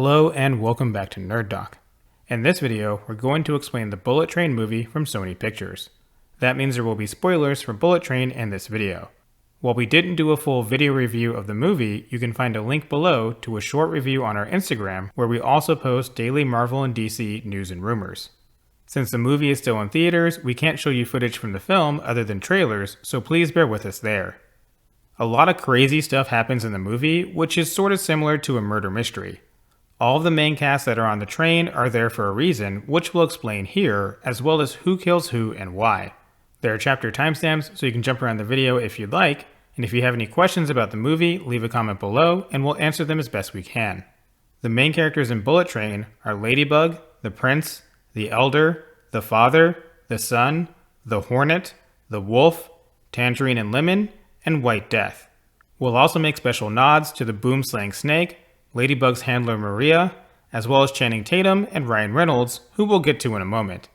Hello and welcome back to Nerd Doc. In this video, we're going to explain the Bullet Train movie from Sony Pictures. That means there will be spoilers for Bullet Train in this video. While we didn't do a full video review of the movie, you can find a link below to a short review on our Instagram where we also post daily Marvel and DC news and rumors. Since the movie is still in theaters, we can't show you footage from the film other than trailers, so please bear with us there. A lot of crazy stuff happens in the movie, which is sort of similar to a murder mystery. All of the main cast that are on the train are there for a reason, which we'll explain here, as well as who kills who and why. There are chapter timestamps, so you can jump around the video if you'd like, and if you have any questions about the movie, leave a comment below, and we'll answer them as best we can. The main characters in Bullet Train are Ladybug, the Prince, the Elder, the Father, the Son, the Hornet, the Wolf, Tangerine and Lemon, and White Death. We'll also make special nods to the boom-slaying snake, Ladybug's handler Maria, as well as Channing Tatum and Ryan Reynolds, who we'll get to in a moment.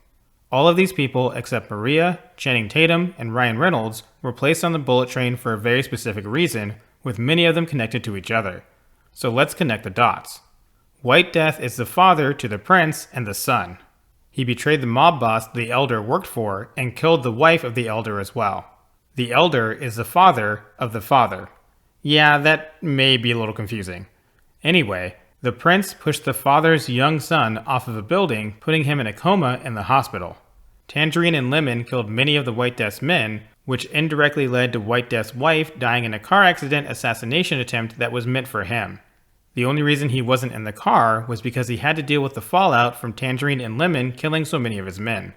All of these people, except Maria, Channing Tatum, and Ryan Reynolds, were placed on the Bullet Train for a very specific reason, with many of them connected to each other. So let's connect the dots. White Death is the father to the Prince and the Son. He betrayed the mob boss the Elder worked for and killed the wife of the Elder as well. The Elder is the father of the father. Yeah, that may be a little confusing. Anyway, the Prince pushed the father's young son off of a building, putting him in a coma in the hospital. Tangerine and Lemon killed many of the White Death's men, which indirectly led to White Death's wife dying in a car accident assassination attempt that was meant for him. The only reason he wasn't in the car was because he had to deal with the fallout from Tangerine and Lemon killing so many of his men.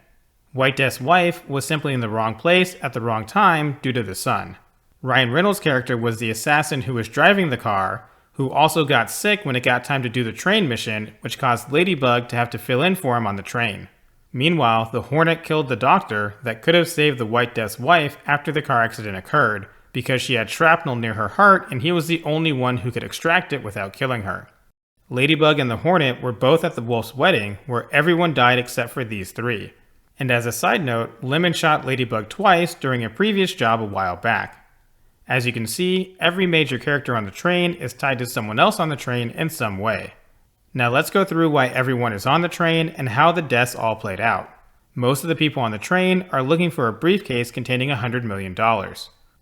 White Death's wife was simply in the wrong place at the wrong time due to the son. Ryan Reynolds' character was the assassin who was driving the car, who also got sick when it got time to do the train mission, which caused Ladybug to have to fill in for him on the train. Meanwhile, the Hornet killed the doctor that could have saved the White Death's wife after the car accident occurred, because she had shrapnel near her heart and he was the only one who could extract it without killing her. Ladybug and the Hornet were both at the Wolf's wedding, where everyone died except for these three. And as a side note, Lemon shot Ladybug twice during a previous job a while back. As you can see, every major character on the train is tied to someone else on the train in some way. Now let's go through why everyone is on the train and how the deaths all played out. Most of the people on the train are looking for a briefcase containing $100 million.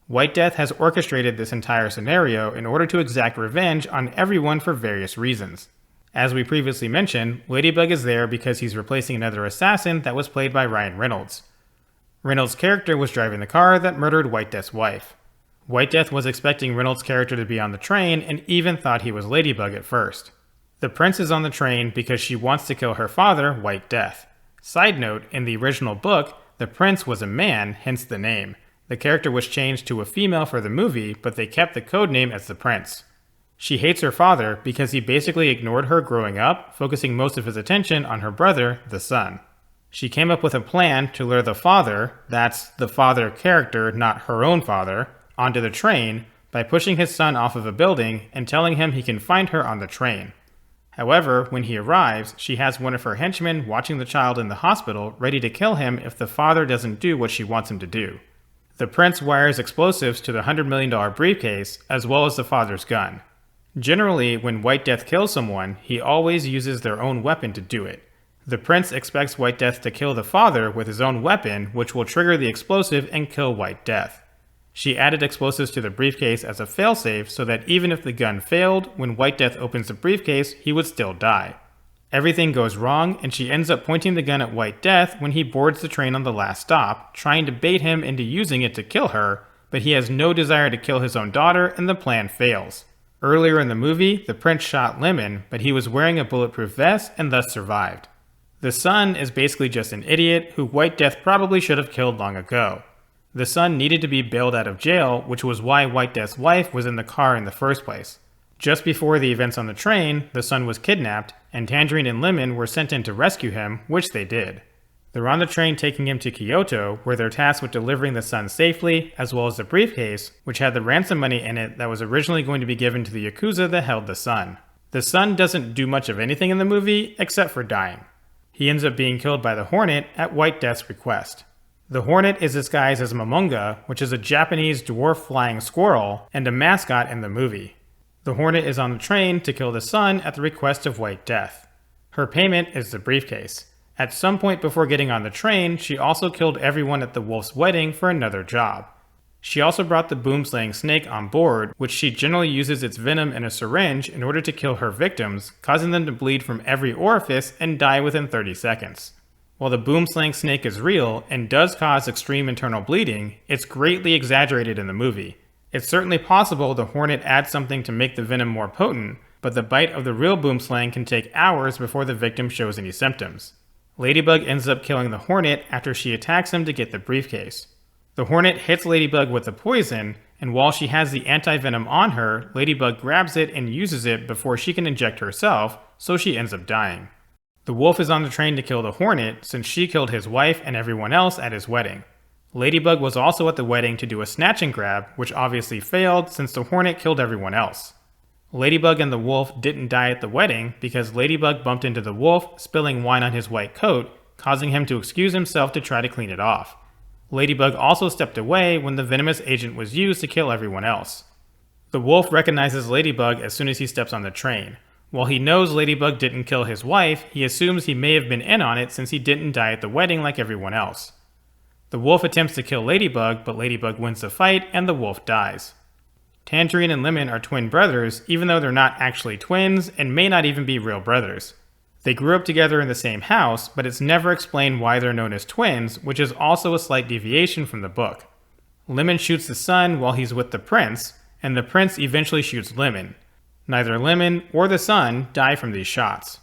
White Death has orchestrated this entire scenario in order to exact revenge on everyone for various reasons. As we previously mentioned, Ladybug is there because he's replacing another assassin that was played by Ryan Reynolds. Reynolds' character was driving the car that murdered White Death's wife. White Death was expecting Reynolds' character to be on the train and even thought he was Ladybug at first. The Prince is on the train because she wants to kill her father, White Death. Side note, in the original book, the Prince was a man, hence the name. The character was changed to a female for the movie, but they kept the codename as the Prince. She hates her father because he basically ignored her growing up, focusing most of his attention on her brother, the Son. She came up with a plan to lure the father, that's the father character, not her own father, onto the train by pushing his son off of a building and telling him he can find her on the train. However, when he arrives, she has one of her henchmen watching the child in the hospital ready to kill him if the father doesn't do what she wants him to do. The Prince wires explosives to the $100 million briefcase as well as the father's gun. Generally, when White Death kills someone, he always uses their own weapon to do it. The Prince expects White Death to kill the father with his own weapon, which will trigger the explosive and kill White Death. She added explosives to the briefcase as a failsafe so that even if the gun failed, when White Death opens the briefcase, he would still die. Everything goes wrong, and she ends up pointing the gun at White Death when he boards the train on the last stop, trying to bait him into using it to kill her, but he has no desire to kill his own daughter and the plan fails. Earlier in the movie, the Prince shot Lemon, but he was wearing a bulletproof vest and thus survived. The Son is basically just an idiot who White Death probably should have killed long ago. The Son needed to be bailed out of jail, which was why White Death's wife was in the car in the first place. Just before the events on the train, the Son was kidnapped, and Tangerine and Lemon were sent in to rescue him, which they did. They're on the train taking him to Kyoto, where they're tasked with delivering the Son safely, as well as the briefcase, which had the ransom money in it that was originally going to be given to the Yakuza that held the Son. The Son doesn't do much of anything in the movie, except for dying. He ends up being killed by the Hornet at White Death's request. The Hornet is disguised as Momonga, which is a Japanese dwarf flying squirrel and a mascot in the movie. The Hornet is on the train to kill the son at the request of White Death. Her payment is the briefcase. At some point before getting on the train, she also killed everyone at the wolf's wedding for another job. She also brought the boom-slaying snake on board, which she generally uses its venom in a syringe in order to kill her victims, causing them to bleed from every orifice and die within 30 seconds. While the boom-slaying snake is real and does cause extreme internal bleeding, it's greatly exaggerated in the movie. It's certainly possible the Hornet adds something to make the venom more potent, but the bite of the real boom-slaying can take hours before the victim shows any symptoms. Ladybug ends up killing the Hornet after she attacks him to get the briefcase. The Hornet hits Ladybug with the poison, and while she has the anti-venom on her, Ladybug grabs it and uses it before she can inject herself, so she ends up dying. The wolf is on the train to kill the Hornet since she killed his wife and everyone else at his wedding. Ladybug was also at the wedding to do a snatch and grab, which obviously failed since the Hornet killed everyone else. Ladybug and the wolf didn't die at the wedding because Ladybug bumped into the wolf, spilling wine on his white coat, causing him to excuse himself to try to clean it off. Ladybug also stepped away when the venomous agent was used to kill everyone else. The wolf recognizes Ladybug as soon as he steps on the train. While he knows Ladybug didn't kill his wife, he assumes he may have been in on it since he didn't die at the wedding like everyone else. The wolf attempts to kill Ladybug, but Ladybug wins the fight and the wolf dies. Tangerine and Lemon are twin brothers, even though they're not actually twins and may not even be real brothers. They grew up together in the same house, but it's never explained why they're known as twins, which is also a slight deviation from the book. Lemon shoots the son while he's with the prince, and the prince eventually shoots Lemon. Neither Lemon or the son die from these shots.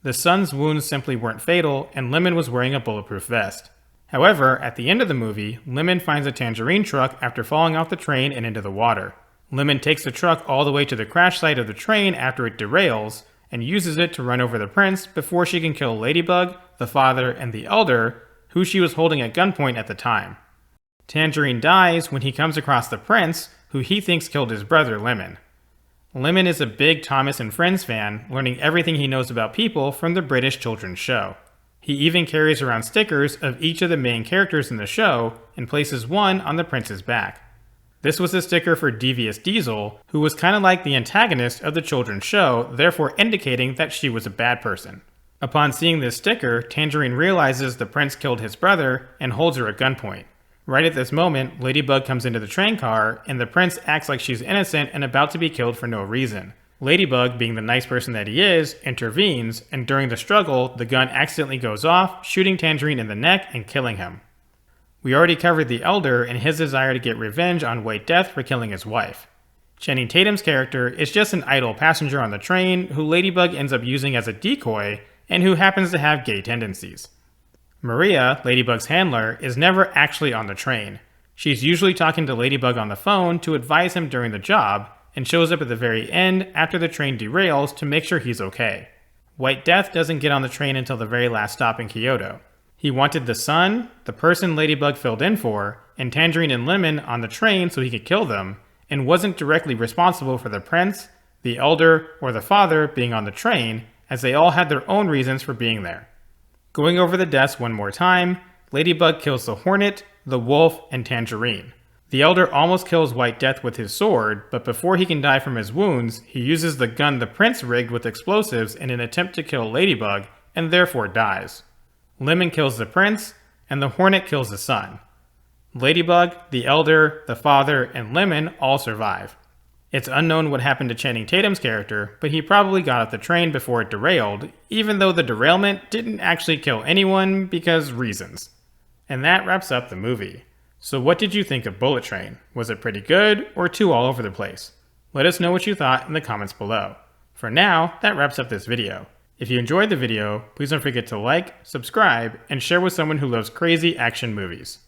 The son's wounds simply weren't fatal, and Lemon was wearing a bulletproof vest. However, at the end of the movie, Lemon finds a Tangerine truck after falling off the train and into the water. Lemon takes the truck all the way to the crash site of the train after it derails, and uses it to run over the prince before she can kill Ladybug, the father, and the elder, who she was holding at gunpoint at the time. Tangerine dies when he comes across the prince, who he thinks killed his brother Lemon. Lemon is a big Thomas and Friends fan, learning everything he knows about people from the British children's show. He even carries around stickers of each of the main characters in the show and places one on the prince's back. This was a sticker for Devious Diesel, who was kind of like the antagonist of the children's show, therefore indicating that she was a bad person. Upon seeing this sticker, Tangerine realizes the prince killed his brother and holds her at gunpoint. Right at this moment, Ladybug comes into the train car, and the prince acts like she's innocent and about to be killed for no reason. Ladybug, being the nice person that he is, intervenes, and during the struggle, the gun accidentally goes off, shooting Tangerine in the neck and killing him. We already covered the Elder and his desire to get revenge on White Death for killing his wife. Channing Tatum's character is just an idle passenger on the train who Ladybug ends up using as a decoy and who happens to have gay tendencies. Maria, Ladybug's handler, is never actually on the train. She's usually talking to Ladybug on the phone to advise him during the job and shows up at the very end after the train derails to make sure he's okay. White Death doesn't get on the train until the very last stop in Kyoto. He wanted the son, the person Ladybug filled in for, and Tangerine and Lemon on the train so he could kill them, and wasn't directly responsible for the prince, the elder, or the father being on the train, as they all had their own reasons for being there. Going over the deaths one more time, Ladybug kills the Hornet, the wolf, and Tangerine. The elder almost kills White Death with his sword, but before he can die from his wounds, he uses the gun the prince rigged with explosives in an attempt to kill Ladybug, and therefore dies. Lemon kills the prince, and the Hornet kills the son. Ladybug, the elder, the father, and Lemon all survive. It's unknown what happened to Channing Tatum's character, but he probably got off the train before it derailed, even though the derailment didn't actually kill anyone because reasons. And that wraps up the movie. So what did you think of Bullet Train? Was it pretty good or too all over the place? Let us know what you thought in the comments below. For now, that wraps up this video. If you enjoyed the video, please don't forget to like, subscribe, and share with someone who loves crazy action movies.